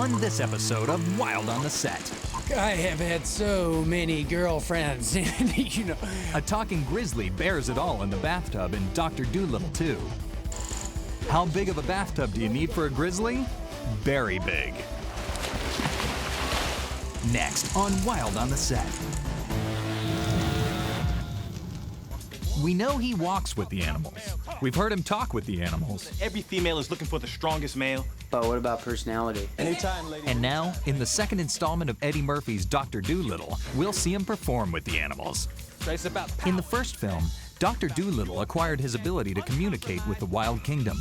on this episode of Wild on the Set. I have had so many girlfriends, you know. A talking grizzly bears it all in the bathtub in Dr. Dolittle 2. How big of a bathtub do you need for a grizzly? Very big. Next on Wild on the Set. We know he walks with the animals. We've heard him talk with the animals. Every female is looking for the strongest male. But what about personality? Anytime, lady. And now, in the second installment of Eddie Murphy's Dr. Dolittle, we'll see him perform with the animals. It's about In the first film, Dr. Dolittle acquired his ability to communicate with the wild kingdom.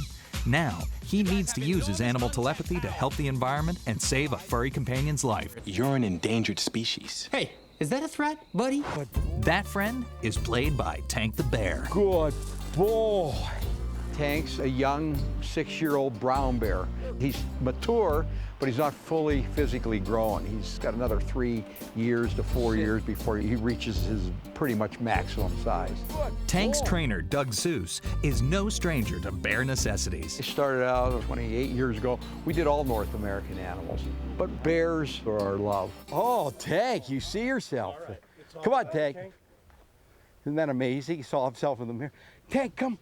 Now, he needs to use his animal telepathy to help the environment and save a furry companion's life. You're an endangered species. Hey, is that a threat, buddy? That friend is played by Tank the Bear. Good boy. Tank's a young 6-year-old brown bear. He's mature, but he's not fully physically grown. He's got another 3 years to 4 years before he reaches his pretty much maximum size. Tank's trainer, Doug Seuss, is no stranger to bear necessities. I started out 28 years ago. We did all North American animals, but bears are our love. Oh, Tank, you see yourself. Come on, Tank. Isn't that amazing? He saw himself in the mirror. Tank, come.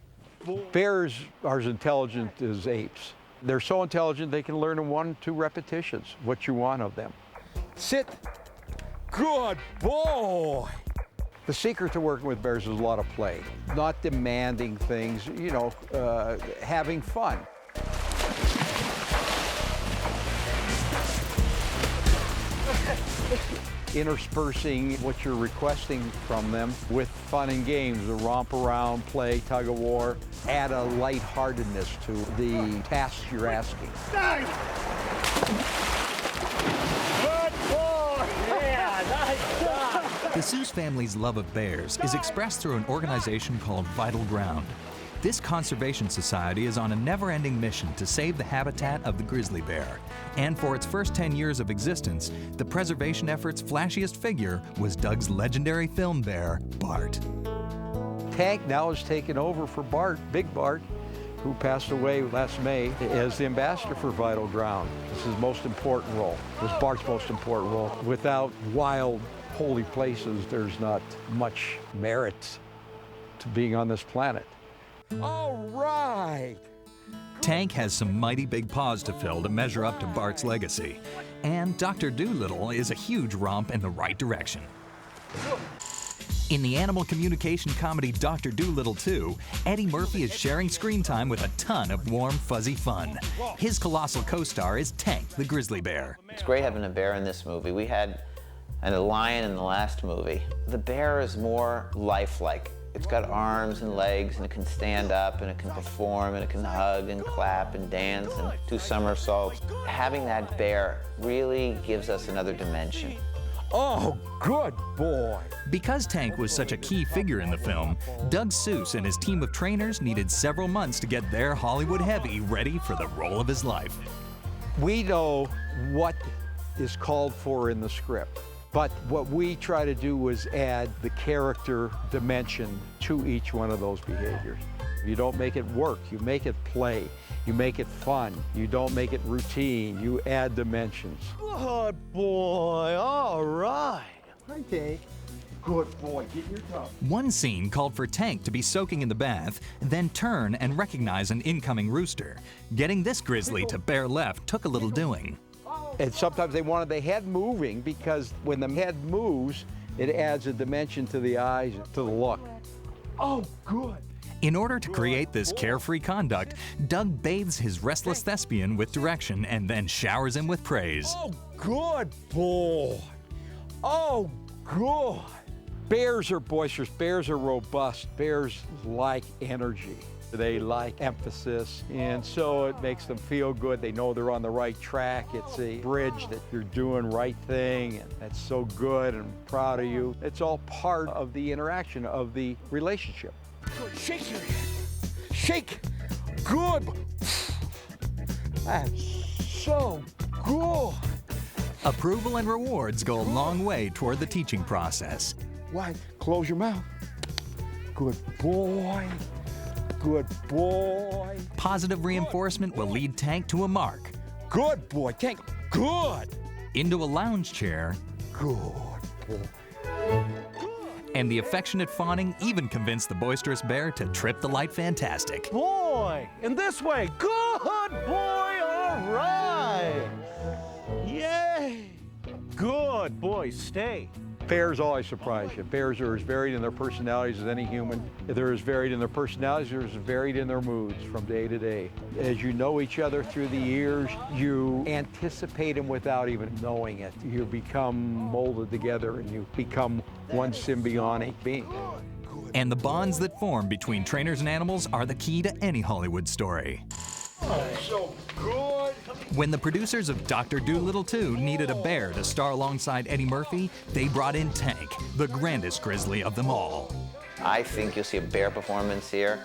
Bears are as intelligent as apes. They're so intelligent they can learn in 1-2 repetitions what you want of them. Sit. Good boy. The secret to working with bears is a lot of play, not demanding things, you know, having fun. Interspersing what you're requesting from them with fun and games, a romp around, play, tug of war, add a lightheartedness to the tasks you're asking. Nice! Good boy! Yeah, nice job! The Seuss family's love of bears is expressed through an organization called Vital Ground. This conservation society is on a never-ending mission to save the habitat of the grizzly bear. And for its first 10 years of existence, the preservation effort's flashiest figure was Doug's legendary film bear, Bart. Tank now has taken over for Bart, Big Bart, who passed away last May, as the ambassador for Vital Ground. This is his most important role. This is Bart's most important role. Without wild, holy places, there's not much merit to being on this planet. All right. Tank has some mighty big paws to fill to measure up to Bart's legacy. And Dr. Dolittle is a huge romp in the right direction. In the animal communication comedy Dr. Dolittle 2, Eddie Murphy is sharing screen time with a ton of warm, fuzzy fun. His colossal co-star is Tank the grizzly bear. It's great having a bear in this movie. We had a lion in the last movie. The bear is more lifelike. It's got arms and legs, and it can stand up, and it can perform, and it can hug and clap and dance and do somersaults. Having that bear really gives us another dimension. Oh, good boy. Because Tank was such a key figure in the film, Doug Seuss and his team of trainers needed several months to get their Hollywood heavy ready for the role of his life. We know what is called for in the script, but what we try to do is add the character dimension to each one of those behaviors. You don't make it work, you make it play. You make it fun. You don't make it routine. You add dimensions. Good boy, all right. Hi, Tank. Good boy, get your tongue. One scene called for Tank to be soaking in the bath, then turn and recognize an incoming rooster. Getting this grizzly to bear left took a little doing. And sometimes they wanted the head moving because when the head moves, it adds a dimension to the eyes, to the look. Oh, good. In order to create this carefree conduct, Doug bathes his restless thespian with direction and then showers him with praise. Oh, good boy. Oh, good. Bears are boisterous. Bears are robust. Bears like energy. They like emphasis, and so it makes them feel good. They know they're on the right track. It's a bridge that you're doing right thing, and that's so good and proud of you. It's all part of the interaction of the relationship. Good. Shake your head. Shake. Good. That's so good. Approval and rewards go a long way toward the teaching process. Why? Close your mouth. Good boy. Good boy. Positive reinforcement will lead Tank to a mark. Good boy. Tank, Good. into a lounge chair, Good boy. and the affectionate fawning even convinced the boisterous bear to trip the light fantastic. Boy, in this way. Good boy, all right. Yay. Good boy, stay. Bears always surprise you. Bears are as varied in their personalities as any human. They're as varied in their personalities, they're as varied in their moods from day to day. As you know each other through the years, you anticipate them without even knowing it. You become molded together and you become one symbiotic being. And the bonds that form between trainers and animals are the key to any Hollywood story. So good. When the producers of Dr. Dolittle 2 needed a bear to star alongside Eddie Murphy, they brought in Tank, the grandest grizzly of them all. I think you'll see a bear performance here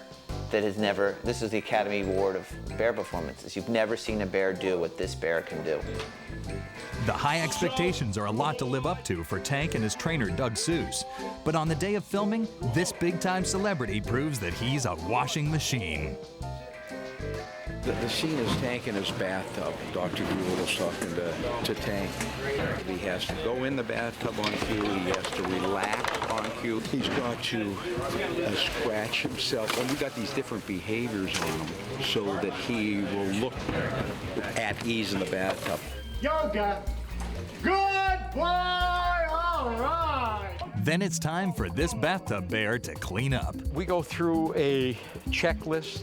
that has never, this is the Academy Award of bear performances. You've never seen a bear do what this bear can do. The high expectations are a lot to live up to for Tank and his trainer Doug Seuss. But on the day of filming, this big-time celebrity proves that he's a washing machine. The scene is Tank in his bathtub. Dr. Dolittle's talking to Tank. He has to go in the bathtub on cue. He has to relax on cue. He's got to scratch himself. And we've got these different behaviors on him so that he will look at ease in the bathtub. Yoga. Good boy, all right. Then it's time for this bathtub bear to clean up. We go through a checklist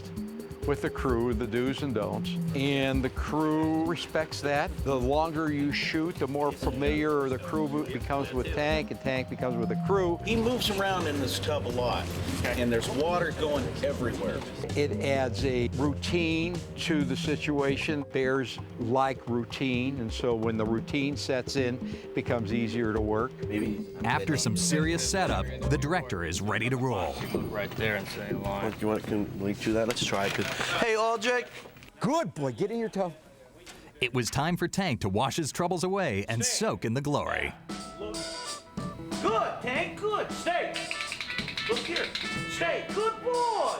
with the crew, the do's and don'ts, and the crew respects that. The longer you shoot, the more familiar the crew becomes with Tank, and Tank becomes with the crew. He moves around in this tub a lot, and there's water going everywhere. It adds a routine to the situation. Bears like routine, and so when the routine sets in, it becomes easier to work. After some serious setup, the director is ready to roll. Right there and say line. You want, can we do that? Let's try. Hey, all Jake. Good boy, get in your tub. It was time for Tank to wash his troubles away and soak in the glory. Good, Tank, good. Stay. Look here. Stay. Good boy.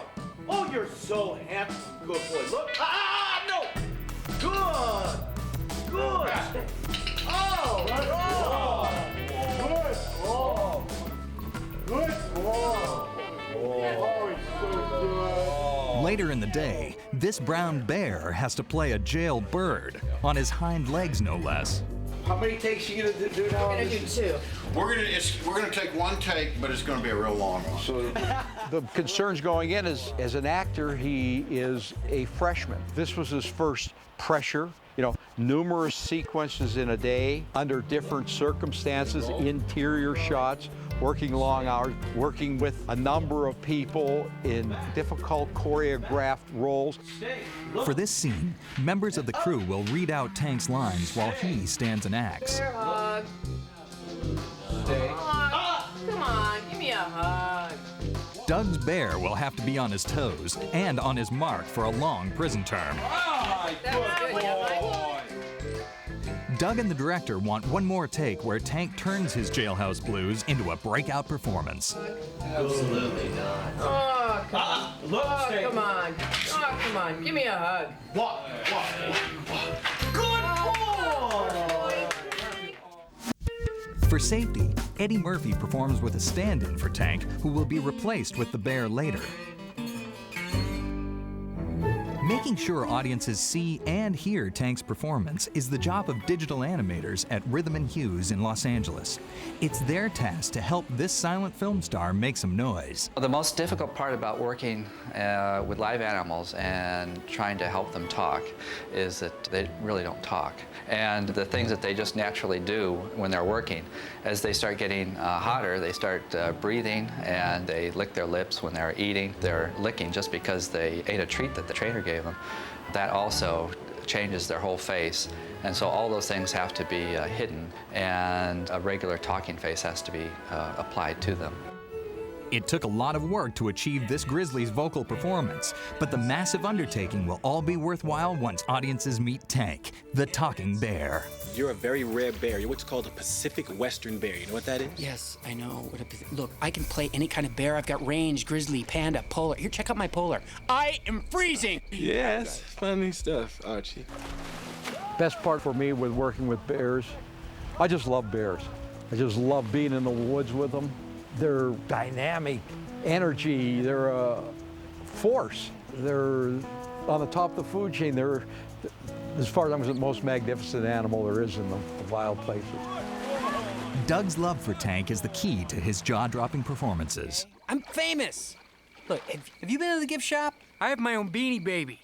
Oh, you're so handsome. Good boy. Look. No. Good. Good. Stay. Oh, right on. Good ball. Good ball. Oh, he's so good. Later in the day, this brown bear has to play a jailbird, on his hind legs no less. How many takes are you gonna do now? I'm gonna do 2. We're gonna take one take, but it's gonna be a real long one. So the concerns going in is, as an actor, he is a freshman. This was his first pressure. You know, numerous sequences in a day, under different circumstances, interior shots, working long hours, working with a number of people in difficult choreographed roles. For this scene, members of the crew will read out Tank's lines while he stands and acts. Bear hug. Come on, give me a hug. Doug's bear will have to be on his toes and on his mark for a long prison term. Doug and the director want one more take where Tank turns his jailhouse blues into a breakout performance. Absolutely not. Oh, come on. Oh, come on. Oh, come on. Give me a hug. For safety, Eddie Murphy performs with a stand-in for Tank, who will be replaced with the bear later. Making sure audiences see and hear Tank's performance is the job of digital animators at Rhythm and Hues in Los Angeles. It's their task to help this silent film star make some noise. The most difficult part about working with live animals and trying to help them talk is that they really don't talk. And the things that they just naturally do when they're working, as they start getting hotter, they start breathing and they lick their lips when they're eating. They're licking just because they ate a treat that the trainer gave them. That also changes their whole face. And so all those things have to be hidden, and a regular talking face has to be applied to them. It took a lot of work to achieve this grizzly's vocal performance, but the massive undertaking will all be worthwhile once audiences meet Tank, the talking bear. You're a very rare bear. You're what's called a Pacific Western bear. You know what that is? Yes, I know. Look, I can play any kind of bear. I've got range, grizzly, panda, polar. Here, check out my polar. I am freezing! Yes, funny stuff, Archie. Best part for me with working with bears, I just love bears. I just love being in the woods with them. They're dynamic, energy, they're a force. They're on the top of the food chain. They're, as far as I'm concerned, the most magnificent animal there is in the wild places. Doug's love for Tank is the key to his jaw-dropping performances. I'm famous. Look, have you been to the gift shop? I have my own Beanie Baby.